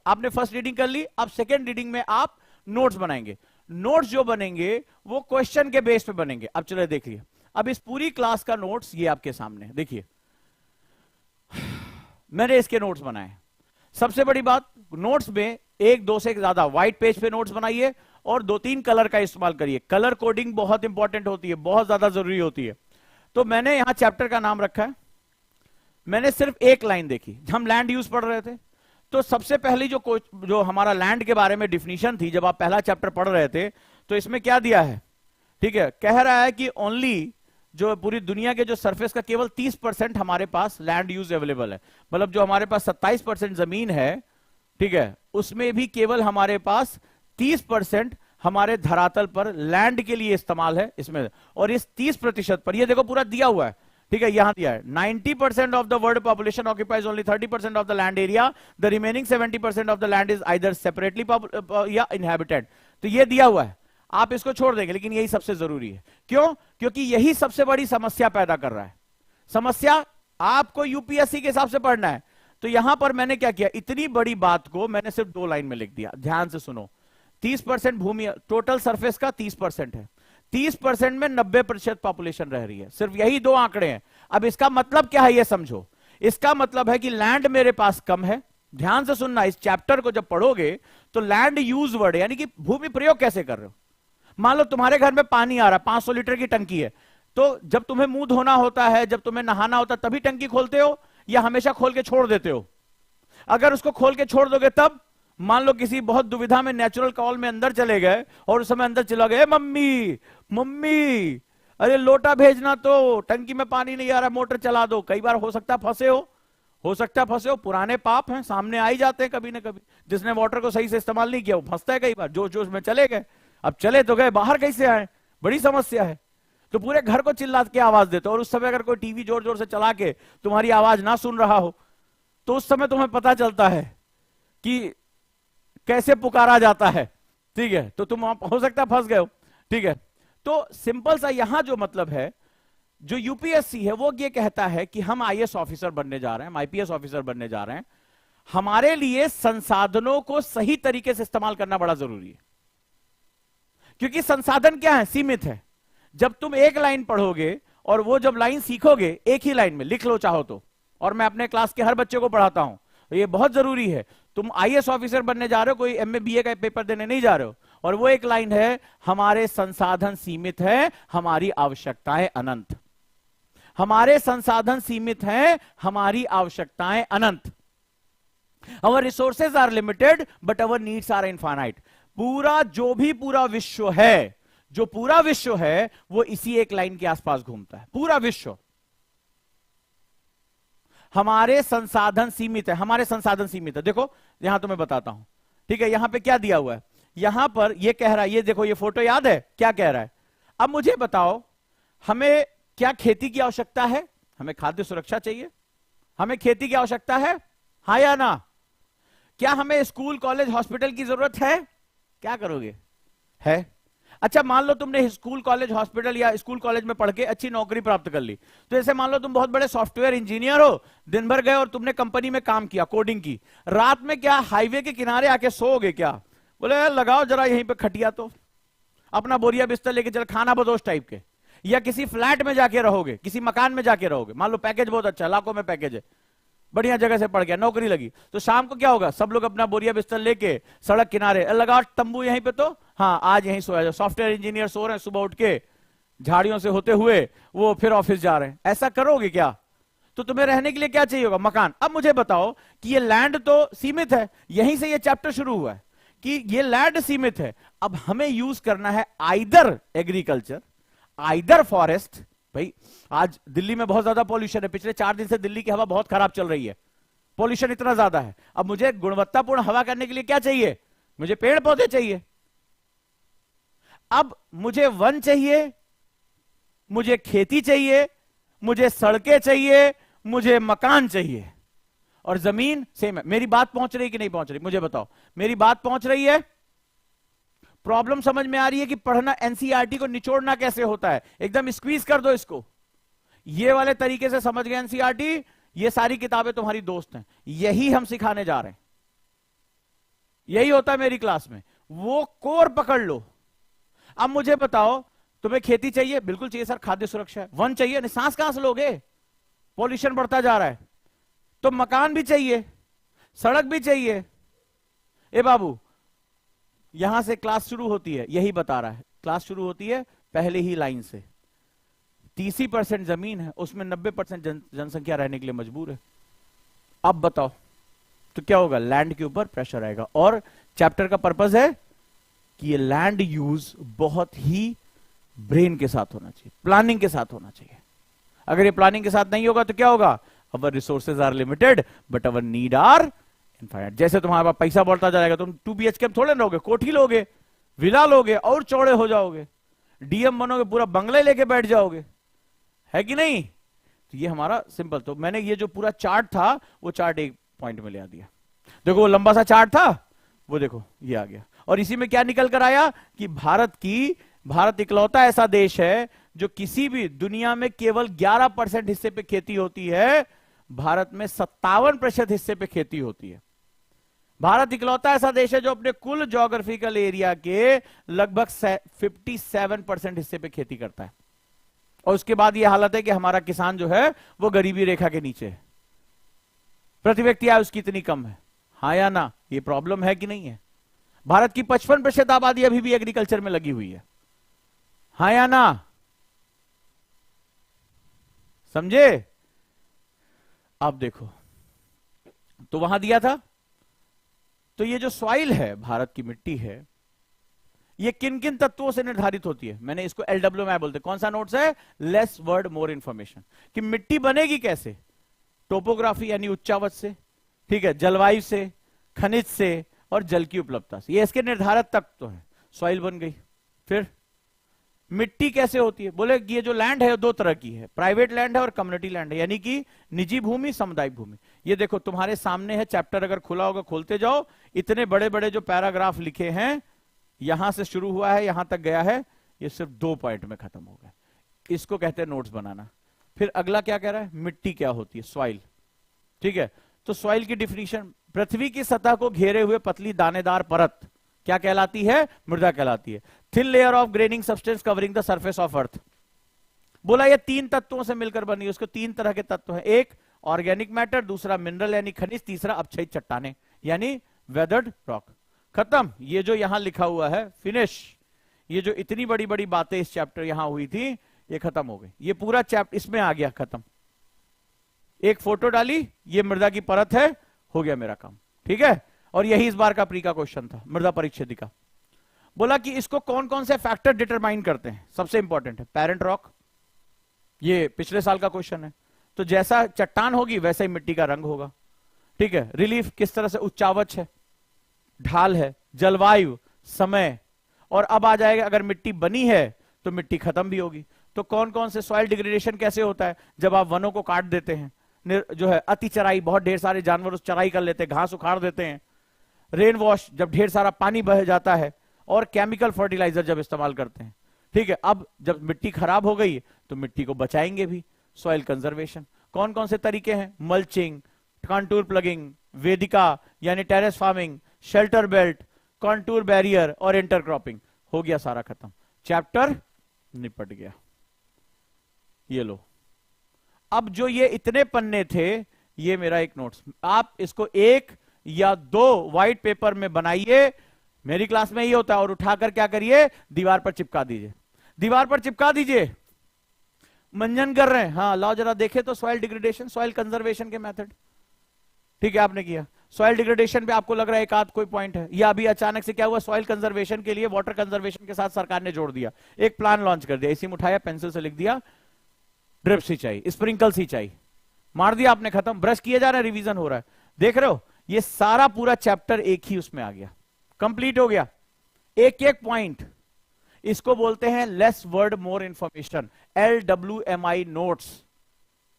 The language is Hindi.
आपने फर्स्ट रीडिंग कर ली, अब सेकेंड रीडिंग में आप नोट्स बनाएंगे। नोट्स जो बनेंगे वो क्वेश्चन के बेस पे बनेंगे। अब चलो देखिए, अब इस पूरी क्लास का नोट्स ये आपके सामने देखिए, मैंने इसके नोट्स बनाए। सबसे बड़ी बात, नोट्स में एक दो से ज्यादा व्हाइट पेज पे नोट्स बनाइए और 2-3 कलर का इस्तेमाल करिए। कलर कोडिंग बहुत इंपॉर्टेंट होती है, बहुत ज्यादा जरूरी होती है। तो मैंने यहां चैप्टर का नाम रखा है, मैंने सिर्फ एक लाइन देखी। हम लैंड यूज पढ़ रहे थे, तो सबसे पहली जो हमारा लैंड के बारे में डिफिनीशन थी, जब आप पहला चैप्टर पढ़ रहे थे, तो इसमें क्या दिया है, ठीक है, कह रहा है कि ओनली जो पूरी दुनिया के जो सरफेस का केवल 30% हमारे पास लैंड यूज अवेलेबल है। मतलब जो हमारे पास 27% जमीन है, ठीक है, उसमें भी केवल हमारे पास 30% हमारे धरातल पर लैंड के लिए इस्तेमाल है इसमें। और इस 30% पर ये देखो पूरा दिया हुआ है, ठीक है, यहां दिया है 90% of the world population occupies only 30% of the land area, the remaining 70% of the land is either separately या इनहैबिटेड। तो ये दिया हुआ है, आप इसको छोड़ देंगे, लेकिन यही सबसे जरूरी है। क्यों? क्योंकि यही सबसे बड़ी समस्या पैदा कर रहा है। समस्या आपको यूपीएससी के हिसाब से पढ़ना है। तो यहां पर मैंने क्या किया, इतनी बड़ी बात को मैंने सिर्फ 2 लाइन में लिख दिया। ध्यान से सुनो, 30% भूमि, टोटल सरफेस का 30% है, 30% में 90% पॉपुलेशन रह रही है। सिर्फ यही 2 आंकड़े हैं। अब इसका मतलब क्या है ये समझो। इसका मतलब है कि लैंड मेरे पास कम है। ध्यान से सुनना, इस चैप्टर को जब पढ़ोगे तो लैंड यूज वर्ड यानी कि भूमि प्रयोग कैसे कर रहे हो। मान लो तुम्हारे घर में पानी आ रहा है, 500 लीटर की टंकी है, तो जब तुम्हें मुंह धोना होता है, जब तुम्हें नहाना होता है, तभी टंकी खोलते हो या हमेशा खोल के छोड़ देते हो? अगर उसको खोल के छोड़ दोगे तब, मान लो किसी बहुत दुविधा में नेचुरल कॉल में अंदर चले गए और उस समय अंदर चला गए, मम्मी मम्मी अरे लोटा भेजना, तो टंकी में पानी नहीं आ रहा, मोटर चला दो। कई बार हो सकता है फंसे हो, पुराने पाप हैं, सामने आ ही जाते हैं कभी ना कभी। जिसने वाटर को सही से इस्तेमाल नहीं किया वो फंसता है कई बार, जोश जोश में चले गए। अब चले तो गए, बाहर कैसे आए, बड़ी समस्या है। तो पूरे घर को चिल्ला के आवाज देते, और उस समय अगर कोई टीवी जोर जोर से चला के तुम्हारी आवाज ना सुन रहा हो, तो उस समय तुम्हें पता चलता है कि कैसे पुकारा जाता है, ठीक है। तो तुम हो सकता है फंस गए हो, ठीक है। तो सिंपल सा यहां जो मतलब है, जो यूपीएससी है वो ये कहता है कि हम आईएएस ऑफिसर बनने जा रहे हैं, हम आईपीएस ऑफिसर बनने जा रहे हैं। हमारे लिए संसाधनों को सही तरीके से इस्तेमाल करना बड़ा जरूरी है, क्योंकि संसाधन क्या है, सीमित है। जब तुम एक लाइन पढ़ोगे और वो जब लाइन सीखोगे एक ही लाइन में लिख लो चाहो तो, और मैं अपने क्लास के हर बच्चे को पढ़ाता हूं, ये बहुत जरूरी है। तुम आईएएस ऑफिसर बनने जा रहे हो, कोई एमए बीए का पेपर देने नहीं जा रहे हो, और वो एक लाइन है, हमारे संसाधन सीमित है, हमारी आवश्यकताएं अनंत। हमारे संसाधन सीमित हैं, हमारी आवश्यकताएं अनंत। Our resources are limited but our needs are infinite. पूरा जो भी पूरा विश्व है, जो पूरा विश्व है वो इसी एक लाइन के आसपास घूमता है, पूरा विश्व। हमारे संसाधन सीमित है, हमारे संसाधन सीमित है। देखो यहां तो मैं बताता हूं, ठीक है। यहां पे क्या दिया हुआ है, यहां पर ये कह रहा है, ये देखो ये फोटो याद है क्या कह रहा है। अब मुझे बताओ, हमें क्या खेती की आवश्यकता है? हमें खाद्य सुरक्षा चाहिए, हमें खेती की आवश्यकता है, हाँ या ना? क्या हमें स्कूल कॉलेज हॉस्पिटल की जरूरत है? क्या करोगे, है? अच्छा मान लो तुमने स्कूल कॉलेज हॉस्पिटल या स्कूल कॉलेज में पढ़ के अच्छी नौकरी प्राप्त कर ली। तो जैसे मान लो तुम बहुत बड़े सॉफ्टवेयर इंजीनियर हो, दिन भर गए और तुमने कंपनी में काम किया, कोडिंग की। रात में क्या हाईवे के किनारे आके सोओगे क्या? बोले लगाओ जरा यहीं पे खटिया, तो अपना बोरिया बिस्तर लेके चल, खाना बदोश टाइप के, या किसी फ्लैट में जाके रहोगे, किसी मकान में जाके रहोगे। मान लो पैकेज बहुत अच्छा, लाखों में पैकेज है, बढ़िया जगह से पड़ गया, नौकरी लगी, तो शाम को क्या होगा, सब लोग अपना बोरिया बिस्तर लेके सड़क किनारे लगाओ तंबू यहीं पे, तो हाँ आज यहीं सोया जाओ। सॉफ्टवेयर इंजीनियर सो रहे हैं, सुबह उठ के झाड़ियों से होते हुए वो फिर ऑफिस जा रहे हैं। ऐसा करोगे क्या? तो तुम्हें रहने के लिए क्या चाहिए होगा, मकान। अब मुझे बताओ कि ये लैंड तो सीमित है, यहीं से ये चैप्टर शुरू हुआ है कि ये लैंड सीमित है। अब हमें यूज करना है आइदर एग्रीकल्चर, आइदर फॉरेस्ट। भाई आज दिल्ली में बहुत ज्यादा पॉल्यूशन है, पिछले 4 दिन से दिल्ली की हवा बहुत खराब चल रही है, पॉल्यूशन इतना ज्यादा है। अब मुझे गुणवत्तापूर्ण हवा करने के लिए क्या चाहिए, मुझे पेड़ पौधे चाहिए। अब मुझे वन चाहिए, मुझे खेती चाहिए, मुझे सड़कें चाहिए, मुझे मकान चाहिए, और जमीन सेम है। मेरी बात पहुंच रही कि नहीं पहुंच रही, मुझे बताओ, मेरी बात पहुंच रही है? प्रॉब्लम समझ में आ रही है कि पढ़ना एनसीईआरटी को निचोड़ना कैसे होता है, एकदम स्क्वीज कर दो इसको, ये वाले तरीके से समझ गए एनसीईआरटी। ये सारी किताबें तुम्हारी दोस्त हैं, यही हम सिखाने जा रहे हैं। यही होता है मेरी क्लास में, वो कोर पकड़ लो। अब मुझे बताओ, तुम्हें खेती चाहिए? बिल्कुल चाहिए सर, खाद्य सुरक्षा है। वन चाहिए? नहीं, सांस कहां से लोगे, पॉल्यूशन बढ़ता जा रहा है। तो मकान भी चाहिए, सड़क भी चाहिए। ए बाबू, यहां से क्लास शुरू होती है, यही बता रहा है, क्लास शुरू होती है पहले ही लाइन से। 30% जमीन है, उसमें 90% जनसंख्या रहने के लिए मजबूर है। अब बताओ तो क्या होगा, लैंड के ऊपर प्रेशर आएगा। और चैप्टर का पर्पस है कि ये लैंड यूज बहुत ही ब्रेन के साथ होना चाहिए, प्लानिंग के साथ होना चाहिए। अगर ये प्लानिंग के साथ नहीं होगा तो क्या होगा, our resources are limited but our need are infinite. जैसे तुम्हारे पास पैसा बढ़ता जाएगा, तुम 2 BHK थोड़े लोगे, कोठी लोगे, विला लोगे, और चौड़े हो जाओगे, डीएम बनोगे, पूरा बंगले लेके बैठ जाओगे, है कि नहीं। तो ये हमारा सिंपल, तो मैंने ये जो पूरा चार्ट था वो चार्ट एक पॉइंट में ले आ दिया। देखो वो लंबा सा चार्ट था, वो देखो ये आ गया। और इसी में क्या निकल कर आया कि भारत इकलौता ऐसा देश है जो किसी भी दुनिया में केवल 11% हिस्से पे खेती होती है, भारत में 57% हिस्से पे खेती होती है। भारत इकलौता ऐसा देश है जो अपने कुल ज्योग्राफिकल एरिया के लगभग 57% हिस्से पे खेती करता है। और उसके बाद यह हालत है कि हमारा किसान जो है वो गरीबी रेखा के नीचे है, प्रति व्यक्ति आय उसकी इतनी कम है। हाँ या ना, ये प्रॉब्लम है कि नहीं है। भारत की 55% आबादी अभी भी एग्रीकल्चर में लगी हुई है, हाँ या ना, समझे। अब देखो, तो वहां दिया था, तो ये जो सॉइल है, भारत की मिट्टी है, ये किन किन तत्वों से निर्धारित होती है। मैंने इसको LWMI बोलते हैं। कौन सा नोट्स है, लेस वर्ड मोर इंफॉर्मेशन, कि मिट्टी बनेगी कैसे, टोपोग्राफी यानी उच्चावच से, ठीक है, जलवायु से, खनिज से, और जल की उपलब्धता से। ये इसके निर्धारक तत्व है, सॉइल बन गई। फिर मिट्टी कैसे होती है, बोले ये जो लैंड है 2 तरह की है, प्राइवेट लैंड है और कम्युनिटी लैंड है, यानी कि निजी भूमि, सामुदायिक भूमि। ये देखो तुम्हारे सामने है चैप्टर, अगर खुला होगा खोलते जाओ, इतने बड़े बड़े जो पैराग्राफ लिखे हैं, यहां से शुरू हुआ है यहां तक गया है, ये सिर्फ 2 पॉइंट में खत्म हो गया। इसको कहते हैं नोट्स बनाना। फिर अगला क्या कह रहा है, मिट्टी क्या होती है, सॉइल, ठीक है। तो सॉइल की डिफिनीशन, पृथ्वी की सतह को घेरे हुए पतली दानेदार परत क्या कहलाती है, मृदा कहलाती है। Thin layer of graining substance covering the surface of earth. बोला ये 3 तत्वों से मिलकर बनी है, उसको 3 तरह के तत्व हैं, एक ऑर्गेनिक मैटर, दूसरा मिनरल यानी खनिज, तीसरा अपक्षयित चट्टाने यानी वेदर्ड रॉक। खत्म। ये जो यहां लिखा हुआ है फिनिश, ये जो इतनी बड़ी बड़ी बातें इस चैप्टर यहां हुई थी, ये खत्म हो गई। ये पूरा चैप्टर इसमें आ गया, खत्म। एक फोटो डाली, ये मृदा की परत है, हो गया मेरा काम, ठीक है। और यही इस बार का प्री का क्वेश्चन था, मृदा परिच्छेदी का। बोला कि इसको कौन कौन से फैक्टर डिटरमाइन करते हैं, सबसे इंपॉर्टेंट है पेरेंट रॉक, ये पिछले साल का क्वेश्चन है। तो जैसा चट्टान होगी वैसा ही मिट्टी का रंग होगा, ठीक है। रिलीफ किस तरह से, उच्चावच है, ढाल है, जलवायु, समय। और अब आ जाएगा अगर मिट्टी बनी है तो मिट्टी खत्म भी होगी। तो कौन कौन से, सॉइल डिग्रेडेशन कैसे होता है, जब आप वनों को काट देते हैं, जो है अति चराई, बहुत ढेर सारे जानवर उस चराई कर लेते हैं, घास उखाड़ देते हैं। रेन वॉश, जब ढेर सारा पानी बह जाता है। और केमिकल फर्टिलाइजर जब इस्तेमाल करते हैं, ठीक है। अब जब मिट्टी खराब हो गई तो मिट्टी को बचाएंगे भी, सॉइल कंजर्वेशन। कौन कौन से तरीके हैं, मल्चिंग, कॉन्टूर प्लगिंग, वेदिका यानी terrace farming, shelter belt, contour barrier और इंटरक्रॉपिंग। हो गया सारा खत्म, चैप्टर निपट गया। ये लो, अब जो ये इतने पन्ने थे, ये मेरा एक नोट्स, आप इसको 1 या 2 व्हाइट पेपर में बनाइए, मेरी क्लास में ये होता है। और उठाकर क्या करिए, दीवार पर चिपका दीजिए, दीवार पर चिपका दीजिए। मंजन कर रहे हैं, हाँ लाओ जरा देखे तो, सॉइल डिग्रेडेशन, सॉइल कंजर्वेशन के मेथड, ठीक है, आपने किया। सॉइल डिग्रेडेशन पे आपको लग रहा है एक आध कोई पॉइंट है, या अभी अचानक से क्या हुआ, सॉइल कंजर्वेशन के लिए वाटर कंजर्वेशन के साथ सरकार ने जोड़ दिया, एक प्लान लॉन्च कर दिया, इसी में उठाया, पेंसिल से लिख दिया, ड्रिप सिंचाई, स्प्रिंकल सिंचाई, मार दिया आपने, खत्म। ब्रश किए जा रहे हैं, रिवीजन हो रहा है, देख रहे हो। ये सारा पूरा चैप्टर एक ही उसमें आ गया, कंप्लीट हो गया, एक एक पॉइंट। इसको बोलते हैं less word more information, LWMI notes.